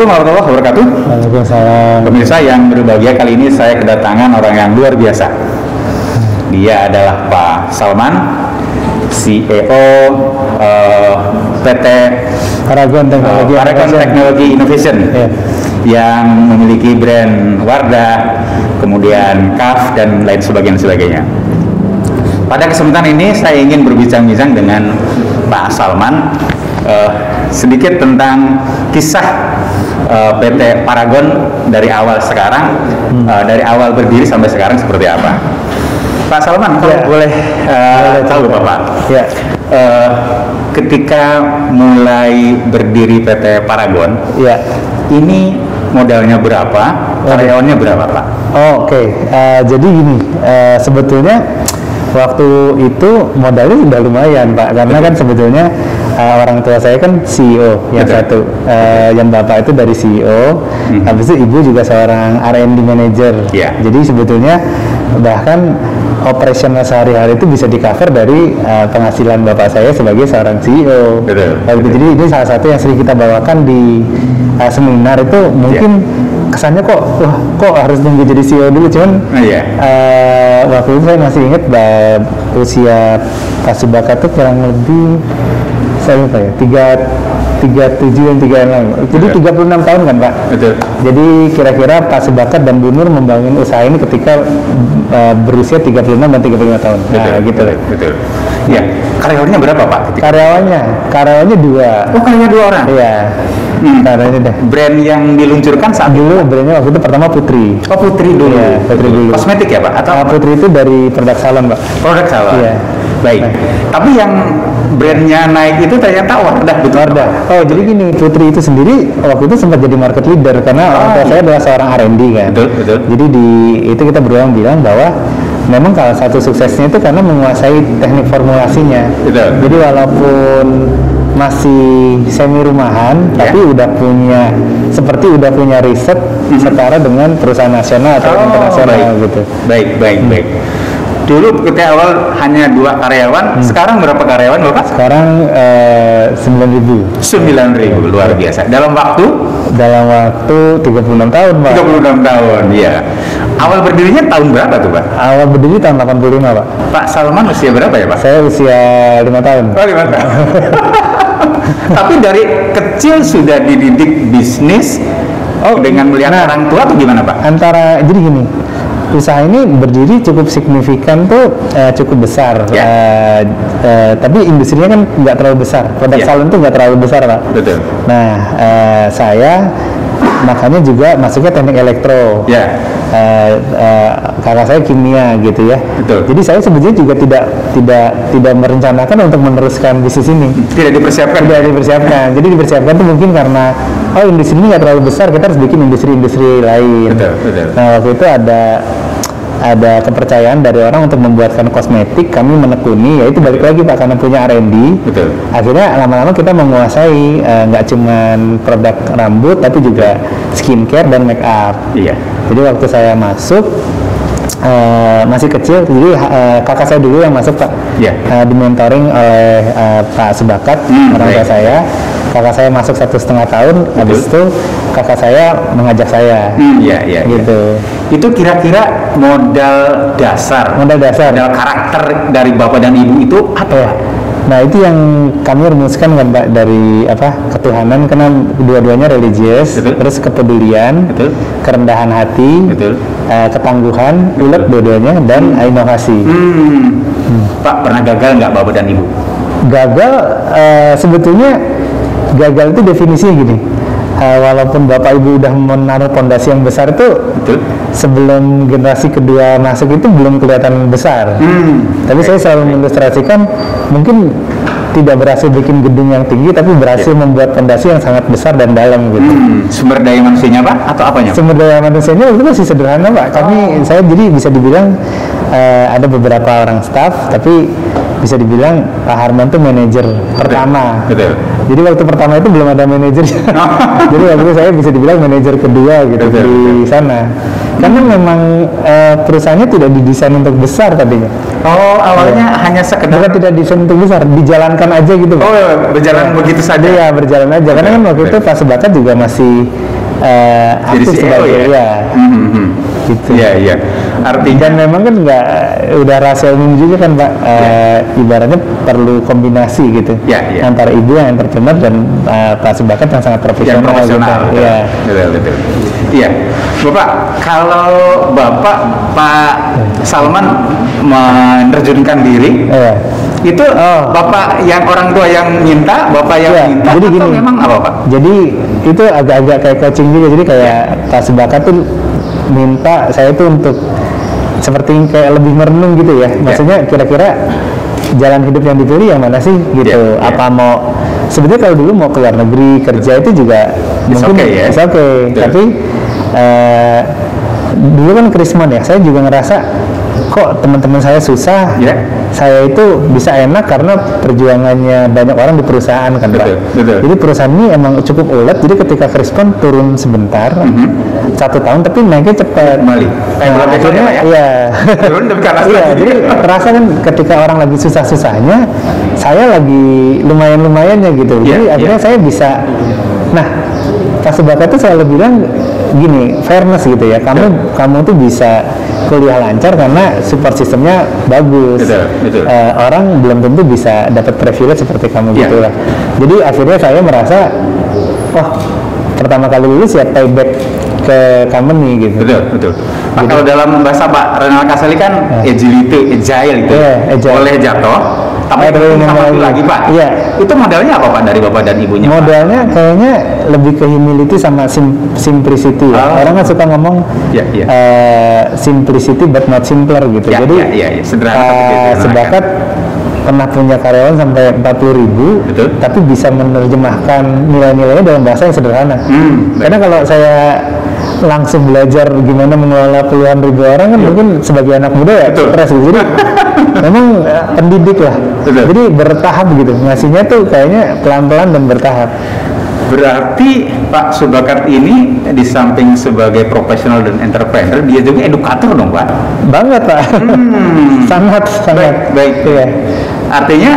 Assalamualaikum warahmatullahi wabarakatuh. Waalaikumsalam. Pemirsa yang berbahagia, kali ini saya kedatangan orang yang luar biasa. Dia adalah Pak Salman, CEO PT Paragon Technology Innovation, yang memiliki brand Wardah, kemudian KAF dan lain sebagainya. Pada kesempatan ini saya ingin berbincang-bincang dengan Pak Salman sedikit tentang kisah PT Paragon dari awal sekarang, dari awal berdiri sampai sekarang seperti apa. Pak Salman, kalau boleh tahu Bapak, ketika mulai berdiri PT Paragon, ini modalnya berapa, karyawannya berapa Pak? Jadi gini, sebetulnya waktu itu modalnya sudah lumayan Pak, karena kan sebetulnya orang tua saya kan CEO yang satu, yang bapak itu dari CEO, habis itu ibu juga seorang R&D manager. Jadi sebetulnya bahkan operasional sehari-hari itu bisa di cover dari penghasilan bapak saya sebagai seorang CEO. Jadi ini salah satu yang sering kita bawakan di seminar itu, mungkin kesannya kok harus nunggu jadi CEO dulu, cuman waktu itu saya masih ingat usia Pak Subaka itu kurang lebih saya lupa ya, 37 dan 36, jadi 36 tahun kan Pak? Jadi kira-kira Pak Subakat dan Bu Nur membangun usaha ini ketika berusia 36 dan 35 tahun. Betul. Ya, karyawannya berapa Pak? Karyawannya 2. Oh, karyawannya 2 orang? Iya. Karyawannya deh. Brand yang diluncurkan saat dulu, brandnya waktu itu pertama Putri. Oh, Putri dulu. Iya, Putri dulu. Kosmetik ya Pak? Atau Putri itu dari produk salon Pak. Produk salon? Iya. Baik. Tapi yang brandnya naik itu ternyata Wardah, betul? Wardah. Oh, jadi gini, Putri itu sendiri waktu itu sempat jadi market leader karena orang tua saya adalah seorang R&D kan. Betul. Jadi itu kita berulang bilang bahwa memang salah satu suksesnya itu karena menguasai teknik formulasinya. Jadi walaupun masih semi rumahan, tapi udah punya riset setara dengan perusahaan nasional atau internasional gitu. Baik. Dulu ketika awal hanya 2 karyawan, sekarang berapa karyawan Bapak? Sekarang 9.000. 9.000, luar biasa. Dalam waktu 36 tahun Pak. 36 tahun, iya. Awal berdirinya tahun berapa tuh Pak? Awal berdiri tahun 85 Pak. Pak Salman usia berapa ya Pak? Saya usia 5 tahun. Oh, 5 tahun. Tapi dari kecil sudah dididik bisnis dengan melihat orang tua atau gimana Pak? Jadi gini, usaha ini berdiri cukup signifikan tuh, cukup besar, tapi industrinya kan nggak terlalu besar, produk salon tuh nggak terlalu besar Pak. Betul. Nah, saya makanya juga masuknya teknik elektro. Kakak saya kimia gitu ya. Betul. Jadi saya sebetulnya juga tidak merencanakan untuk meneruskan bisnis ini. Tidak dipersiapkan. Jadi dipersiapkan tuh mungkin karena industri ini nggak terlalu besar, kita harus bikin industri lain. Betul. Nah, waktu itu ada kepercayaan dari orang untuk membuatkan kosmetik, kami menekuni, yaitu balik lagi Pak, karena punya R&D. Betul. Akhirnya lama-lama kita menguasai nggak cuman produk rambut, tapi juga skincare dan make up. Iya. Jadi waktu saya masuk masih kecil, jadi kakak saya dulu yang masuk Pak, dimentoring oleh Pak Subakat, orang tua saya. Kakak saya masuk 1,5 tahun, habis itu kakak saya mengajak saya. Gitu. Itu kira-kira modal dasar, modal karakter dari bapak dan ibu itu apa? Nah, itu yang kami rumuskan kan Pak, dari ketuhanan, karena dua-duanya religius, terus kepedulian, kerendahan hati, ketangguhan, ulet dua-duanya, dan inovasi. Pak, pernah gagal nggak bapak dan ibu? Gagal, sebetulnya gagal itu definisinya gini, walaupun bapak ibu udah menaruh pondasi yang besar itu, sebelum generasi kedua masuk itu belum kelihatan besar. Tapi saya selalu mengilustrasikan, mungkin tidak berhasil bikin gedung yang tinggi, tapi berhasil membuat pondasi yang sangat besar dan dalam gitu. Sumber daya manusianya Pak atau apanya? Sumber daya manusianya itu masih sederhana Pak. Saya jadi bisa dibilang ada beberapa orang staff, tapi bisa dibilang Pak Harman tuh manajer pertama. Jadi waktu pertama itu belum ada manajer. Jadi waktu itu saya bisa dibilang manajer kedua gitu di sana. Karena memang perusahaannya tidak didesain untuk besar tadinya. Awalnya hanya sekedar tidak desain untuk besar, dijalankan aja gitu. Berjalan begitu saja. Ya, berjalan aja. Karena kan waktu itu Pak Subakat juga masih Jadi aktif CEO sebagai ya? gitu. Iya, iya. Artinya Dan memang kan nggak udah rahasia umum juga kan Pak, ibaratnya perlu kombinasi gitu antara ibu yang entrepreneur dan Pak Subakat yang sangat profesional. Yang profesional, gitu. Iya. Betul. Iya, Bapak, kalau Bapak Pak Salman menerjunkan diri, itu Bapak yang orang tua yang minta, Bapak yang minta, jadi atau gini, memang apa Pak? Jadi itu agak-agak kayak coaching juga, jadi kayak Pak Subakat tuh minta saya tuh untuk seperti kayak lebih merenung gitu ya, maksudnya kira-kira jalan hidup yang dipilih yang mana sih gitu, apa mau sebetulnya kalau dulu mau ke luar negeri kerja itu juga mungkin oke. Tapi dulu kan Krismon ya, saya juga ngerasa kok teman-teman saya susah, saya itu bisa enak karena perjuangannya banyak orang di perusahaan kan Pak. Jadi perusahaan ini emang cukup ulet, jadi ketika Krismon turun sebentar, 1 tahun tapi naiknya cepat. Akhirnya turun jadi terasa kan ketika orang lagi susah-susahnya, saya lagi lumayan-lumayannya gitu. Jadi akhirnya saya bisa. Nah, Pak Subakat itu selalu bilang gini, fairness gitu ya. Kamu tuh bisa kuliah lancar karena support sistemnya bagus. Orang belum tentu bisa dapat privilege seperti kamu gitu lah. Jadi akhirnya saya merasa, pertama kali lulus ya payback ke company gitu. Betul. Pak, kalau dalam bahasa Pak Renal Kasali kan agile itu boleh jatuh, tapi sama lagi Pak. Itu modalnya apa Pak dari Bapak dan Ibunya? Modalnya kayaknya lebih ke humility sama simplicity ya. Orang kan suka ngomong simplicity but not simpler gitu. Jadi sederhana. Subakat pernah punya karyawan sampai 40.000, tapi bisa menerjemahkan nilai-nilainya dalam bahasa yang sederhana. Karena kalau saya langsung belajar gimana mengelola puluhan ribu orang kan mungkin sebagai anak muda ya stres gitu. Jadi memang pendidik lah. Jadi bertahap gitu. Ngasihnya tuh kayaknya pelan-pelan dan bertahap. Berarti Pak Subakat ini di samping sebagai profesional dan entrepreneur, dia juga edukator dong Pak? Banget Pak. Sangat. Baik. Artinya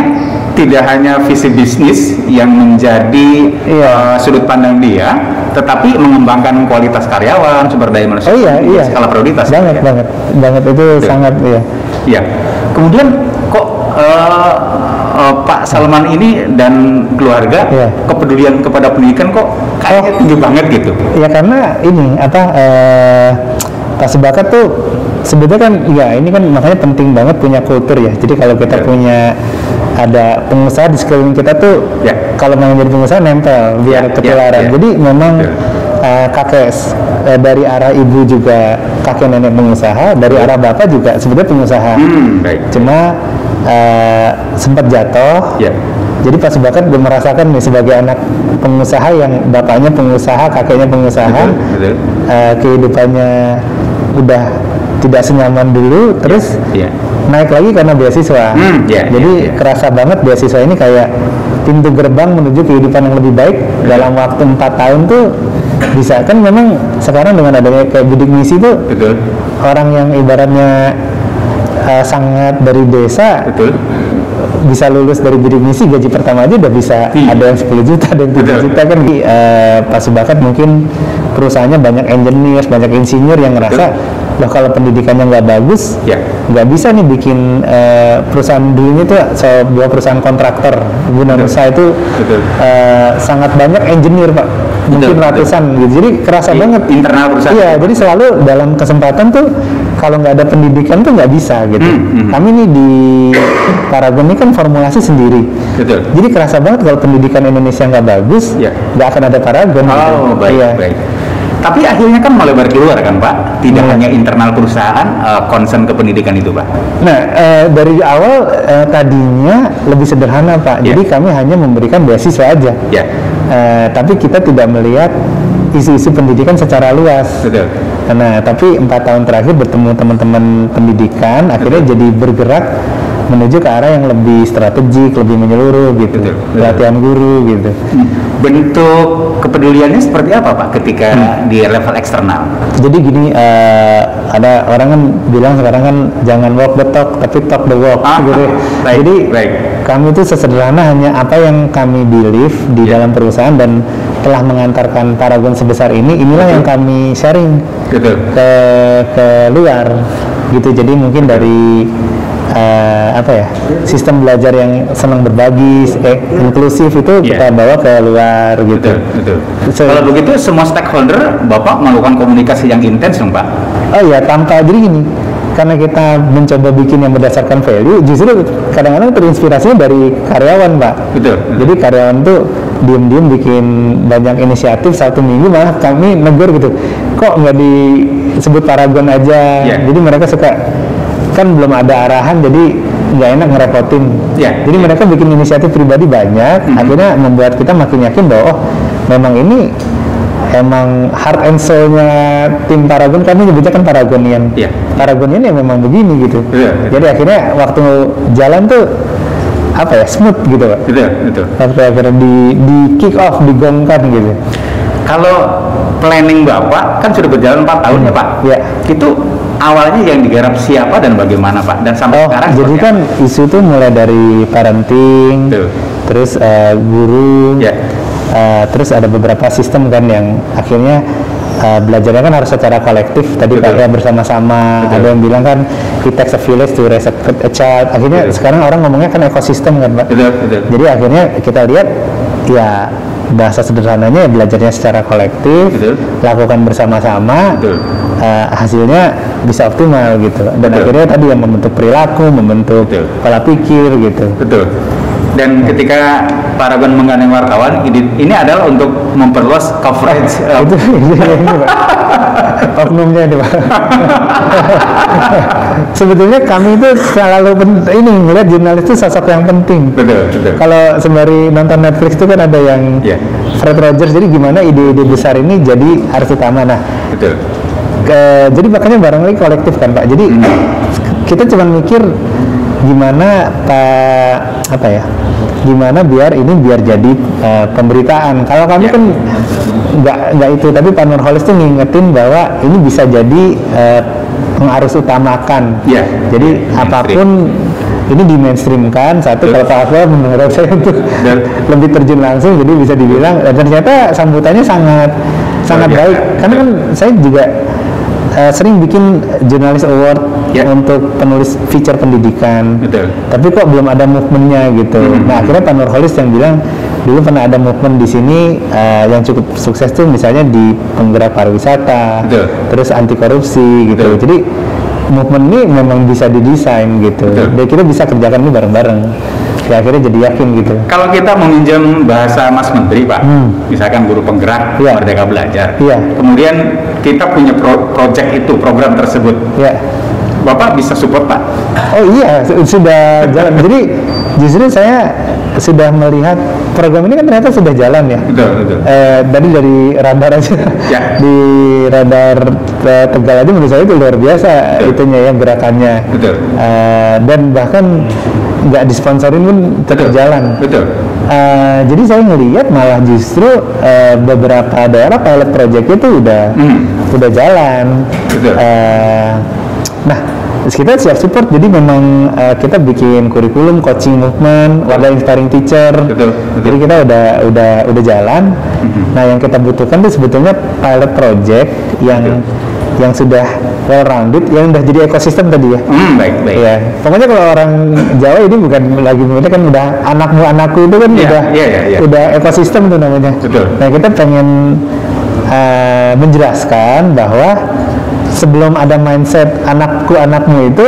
tidak hanya visi bisnis yang menjadi sudut pandang dia, tetapi mengembangkan kualitas karyawan, sumber daya manusia, skala prioritas. Banget itu sangat Iya. Kemudian kok Pak Salman ini dan keluarga kepedulian kepada pendidikan kok kayaknya tinggi banget gitu? Ya karena ini Pak Subakat tuh sebetulnya kan ini kan makanya penting banget punya kultur ya. Jadi kalau kita punya ada pengusaha di sekeliling kita tuh kalau mau jadi pengusaha nempel biar ketularan. Jadi memang kakek dari arah ibu juga kakek nenek pengusaha, dari arah bapak juga sebenarnya pengusaha. Cuma sempat jatuh. Jadi Pak Subakat belum merasakan nih sebagai anak pengusaha yang bapaknya pengusaha, kakeknya pengusaha, kehidupannya udah tidak senyaman dulu, terus naik lagi karena beasiswa. Jadi kerasa banget beasiswa ini kayak pintu gerbang menuju kehidupan yang lebih baik dalam waktu 4 tahun tuh bisa. Kan memang sekarang dengan adanya kayak bidik misi tuh orang yang ibaratnya sangat dari desa bisa lulus dari bidik misi, gaji pertama aja udah bisa ada yang 10 juta, ada yang 7 juta kan. Pak Subakat mungkin perusahaannya banyak engineer, banyak insinyur yang ngerasa loh kalau pendidikannya nggak bagus, nggak bisa nih bikin perusahaan dulunya itu sebuah perusahaan kontraktor guna usaha itu sangat banyak engineer Pak, mungkin ratusan gitu. Jadi kerasa banget internal perusahaan. Jadi selalu dalam kesempatan tuh kalau nggak ada pendidikan tuh nggak bisa gitu. Kami nih di Paragon ini kan formulasi sendiri. Jadi kerasa banget kalau pendidikan Indonesia nggak bagus, nggak akan ada Paragon. Baik. Tapi akhirnya kan melebar keluar kan Pak, tidak hanya internal perusahaan concern ke pendidikan itu Pak. Nah dari awal tadinya lebih sederhana Pak, jadi kami hanya memberikan beasiswa aja. Tapi kita tidak melihat isu-isu pendidikan secara luas. Nah tapi 4 tahun terakhir bertemu teman-teman pendidikan, akhirnya jadi bergerak menuju ke arah yang lebih strategik, lebih menyeluruh gitu, pelatihan guru gitu. Bentuk kepeduliannya seperti apa Pak ketika di level eksternal? Jadi gini, ada orang kan bilang sekarang kan jangan walk the talk tapi talk the walk gitu. Jadi kami itu sesederhana hanya apa yang kami believe di dalam perusahaan dan telah mengantarkan Paragon sebesar ini, inilah yang kami sharing ke luar gitu. Jadi mungkin dari sistem belajar yang senang berbagi, inklusif itu kita bawa ke luar gitu. Betul. Kalau begitu semua stakeholder Bapak melakukan komunikasi yang intens dong Pak? Oh iya, jadi gini, karena kita mencoba bikin yang berdasarkan value, justru kadang-kadang terinspirasinya dari karyawan Pak. Betul. Jadi karyawan tuh diem-diem bikin banyak inisiatif, 1 minggu malah kami negur gitu, kok nggak disebut Paragon aja. Jadi mereka suka, kan belum ada arahan, jadi nggak enak ngerepotin. Jadi mereka bikin inisiatif pribadi banyak, akhirnya membuat kita makin yakin bahwa memang ini emang heart and soul-nya tim Paragon. Kami nyebutnya kan Paragonian. Paragonian ya memang begini gitu. Jadi akhirnya waktu jalan tuh smooth gitu Pak. Betul. Sampai akhirnya di kick off, digongkan gitu. Kalau planning Bapak kan sudah berjalan 4 tahun ya Pak? Itu awalnya yang digarap siapa dan bagaimana Pak? Dan sampai sekarang jadi kan isu tuh mulai dari parenting, terus guru, terus ada beberapa sistem kan yang akhirnya belajarnya kan harus secara kolektif. Tadi Pak ya bersama-sama. Ada yang bilang kan it takes a village to raise a child. Akhirnya sekarang orang ngomongnya kan ekosistem kan Pak. Jadi akhirnya kita lihat ya bahasa sederhananya belajarnya secara kolektif, lakukan bersama-sama, hasilnya bisa optimal gitu. Dan akhirnya tadi yang membentuk perilaku, membentuk pola pikir gitu. Dan ketika Paragon menggandeng wartawan, ini adalah untuk memperluas coverage. Itu Pak. Oknumnya itu Pak. Sebetulnya kami itu selalu melihat jurnalis itu sosok yang penting. Kalau sembari nonton Netflix itu kan ada yang Fred Rogers, jadi gimana ide-ide besar ini jadi arus utama. Nah, jadi makanya barangkali kolektif kan Pak. Jadi kita cuma mikir gimana gimana biar jadi pemberitaan. Kalau kami kan nggak itu, tapi Pak Nurholis tuh ngingetin bahwa ini bisa jadi pengarus utamakan. Jadi apapun ini di mainstreamkan. Satu, kalau Pak Akbar menurut saya itu lebih terjun langsung, jadi bisa dibilang, dan ternyata sambutannya sangat baik. Karena kan saya juga sering bikin jurnalis award untuk penulis feature pendidikan, tapi kok belum ada movementnya gitu. Nah akhirnya Pak Nurholis yang bilang dulu pernah ada movement di sini yang cukup sukses tuh misalnya di penggerak pariwisata, terus anti korupsi gitu. Jadi movement ini memang bisa didesain gitu. Dan kita bisa kerjakan ini bareng-bareng. Ya, akhirnya jadi yakin gitu. Kalau kita meminjam bahasa Mas Menteri Pak, misalkan guru penggerak Merdeka Belajar, kemudian kita punya project itu, program tersebut, Bapak bisa support Pak? Oh iya, sudah jalan. Jadi justru saya sudah melihat program ini kan ternyata sudah jalan ya. Tadi dari radar aja, di radar Tegal aja menurut saya itu luar biasa itunya ya, gerakannya. Dan bahkan nggak disponsorin pun tetap jalan. Jadi saya ngelihat malah justru beberapa daerah pilot project itu udah jalan. Nah, kita siap support. Jadi memang kita bikin kurikulum, coaching movement, Wardah Inspiring Teacher. Jadi kita udah jalan. Nah, yang kita butuhkan itu sebetulnya pilot project yang sudah well rounded, yang udah jadi ekosistem tadi ya. Baik. Ya, pokoknya kalau orang Jawa ini bukan lagi kan udah anakmu-anakku itu kan udah ekosistem tuh namanya. Nah, kita pengen menjelaskan bahwa sebelum ada mindset anakku-anakmu itu,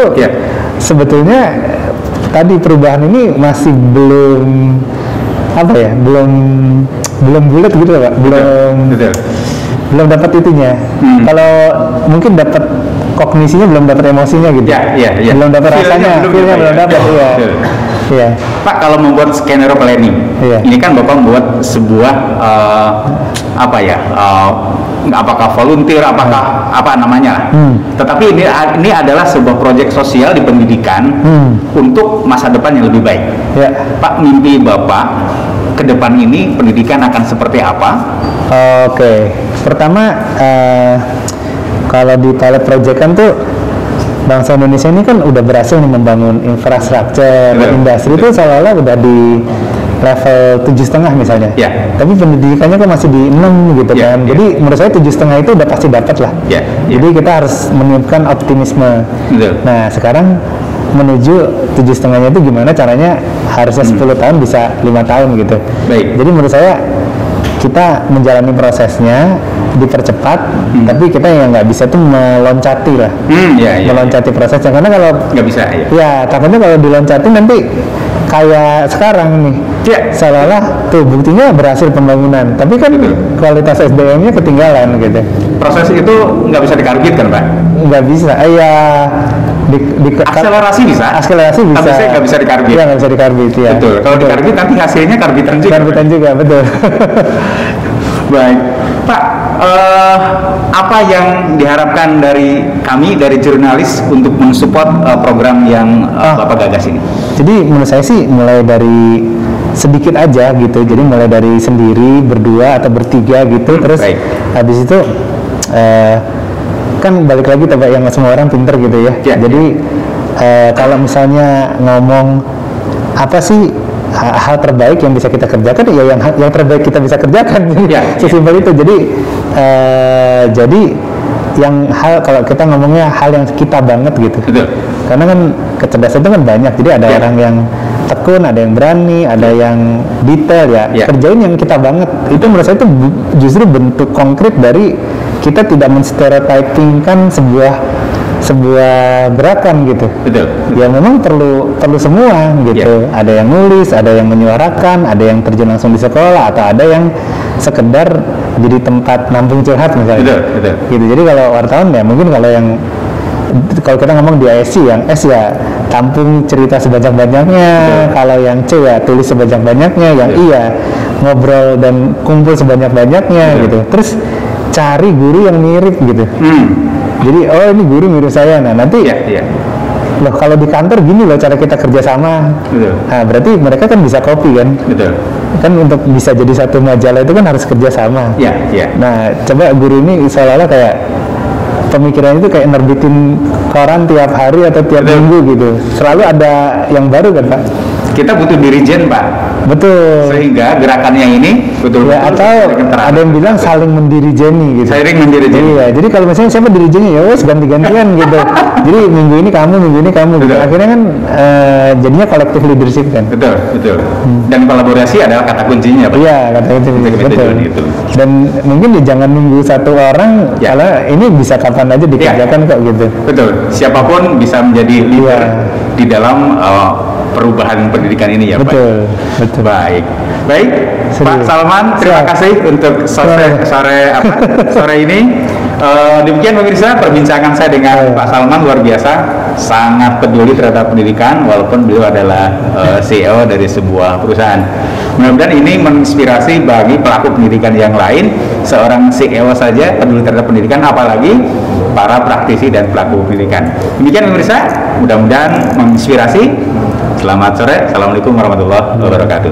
sebetulnya tadi perubahan ini masih belum belum bulat gitu Pak, belum dapat itunya. Kalau mungkin dapat kognisinya, belum dapat emosinya gitu. Belum dapat rasanya, feelnya belum dapat. Pak, kalau membuat skenario planning, ini kan Bapak membuat sebuah apakah volunteer, apakah apa namanya, tetapi ini adalah sebuah proyek sosial di pendidikan untuk masa depan yang lebih baik. Pak, mimpi Bapak ke depan ini pendidikan akan seperti apa? Pertama, kalau di pilot project kan tuh bangsa Indonesia ini kan udah berhasil nih membangun infrastruktur industri itu seolah-olah udah level 7,5 misalnya. Ya. Tapi pendidikannya kan masih di 6 gitu Ya, kan. ya. Jadi menurut saya 7,5 itu udah pasti dapat lah. Ya, ya. Jadi kita harus menunjukkan optimisme. Betul. Nah sekarang menuju 7,5-nya itu gimana caranya, harusnya 10 tahun bisa 5 tahun gitu. Baik. Jadi menurut saya kita menjalani prosesnya dipercepat, tapi kita yang nggak bisa tuh meloncati lah, Ya, ya. meloncati prosesnya, karena kalau Nggak bisa ya. ya takutnya kalau diloncatin nanti kayak sekarang nih, Ya. seolah-olah tuh buktinya berhasil pembangunan, tapi kan Betul. kualitas SDM-nya ketinggalan gitu. Proses itu nggak bisa ditarget kan, Pak? Nggak bisa, ya Akselerasi bisa. akselerasi bisa, Tapi saya nggak bisa dikarbit. Iya nggak bisa dikarbit ya. Betul. Kalau dikarbit nanti hasilnya karbitan juga. Karbitan juga betul. Baik, Pak. Apa yang diharapkan dari kami, dari jurnalis untuk mensupport program yang Bapak gagas ini? Jadi menurut saya sih mulai dari sedikit aja gitu. Jadi mulai dari sendiri, berdua atau bertiga gitu. Terus baik. habis itu kan balik lagi Pak, yang semua orang pinter gitu ya. Ya. Jadi kalau misalnya ngomong apa sih hal terbaik yang bisa kita kerjakan, ya yang terbaik kita bisa kerjakan. Ya, Sesimpel itu. Jadi yang hal, kalau kita ngomongnya hal yang kita banget gitu. Betul. Karena kan kecerdasan itu kan banyak. Jadi ada Ya. orang yang tekun, ada yang berani, ada yang detail ya. Ya. Kerjain yang kita banget. Itu menurut saya itu justru bentuk konkret dari kita tidak menstereotypingkan sebuah gerakan gitu. Betul. Ya memang perlu semua gitu. Ya. Ada yang nulis, ada yang menyuarakan, ada yang terjun langsung di sekolah, atau ada yang sekedar jadi tempat nampung curhat misalnya. Betul, betul. Gitu. Jadi kalau wartawan ya mungkin kalau kita ngomong di ASC, yang S ya tampung cerita sebanyak-banyaknya, kalau yang C ya tulis sebanyak-banyaknya, yang I ya ngobrol dan kumpul sebanyak-banyaknya gitu. Terus cari guru yang mirip gitu. Jadi oh ini guru mirip saya, nah nanti loh kalau di kantor gini loh cara kita kerjasama. Betul. Nah berarti mereka kan bisa copy kan. Betul. Kan untuk bisa jadi satu majalah itu kan harus kerjasama. Ya, ya. Nah coba guru ini seolah-olah kayak pemikirannya itu kayak nerbitin koran tiap hari atau tiap minggu gitu. Selalu ada yang baru kan Pak? Kita butuh dirijen, Pak. Betul. Sehingga gerakannya ini betul-betul Ya, atau ada yang bilang saling mendirijeni gitu. Saling mendirijeni. Iya, jadi kalau misalnya siapa dirijennya ya wes ganti-gantian gitu. Jadi minggu ini kamu gitu. Betul. Akhirnya kan jadinya kolektif leadership kan. Betul, betul. Dan kolaborasi adalah kata kuncinya, Pak. Iya, katanya itu betul. Itu. Dan mungkin ya jangan nunggu satu orang, Ya. karena ini bisa kapan aja dikerjakan kok gitu. Betul. Siapapun bisa menjadi leader Iya. di dalam perubahan pendidikan ini ya, Pak. Betul. Baik, Pak Serius. Salman, terima Siap. kasih untuk sore ini. Demikian pemirsa perbincangan saya dengan Pak Salman, luar biasa, sangat peduli terhadap pendidikan walaupun beliau adalah CEO dari sebuah perusahaan. Mudah-mudahan ini menginspirasi bagi pelaku pendidikan yang lain. Seorang CEO saja peduli terhadap pendidikan, apalagi para praktisi dan pelaku pendidikan. Demikian pemirsa, mudah-mudahan menginspirasi. Selamat sore, assalamualaikum warahmatullahi wabarakatuh.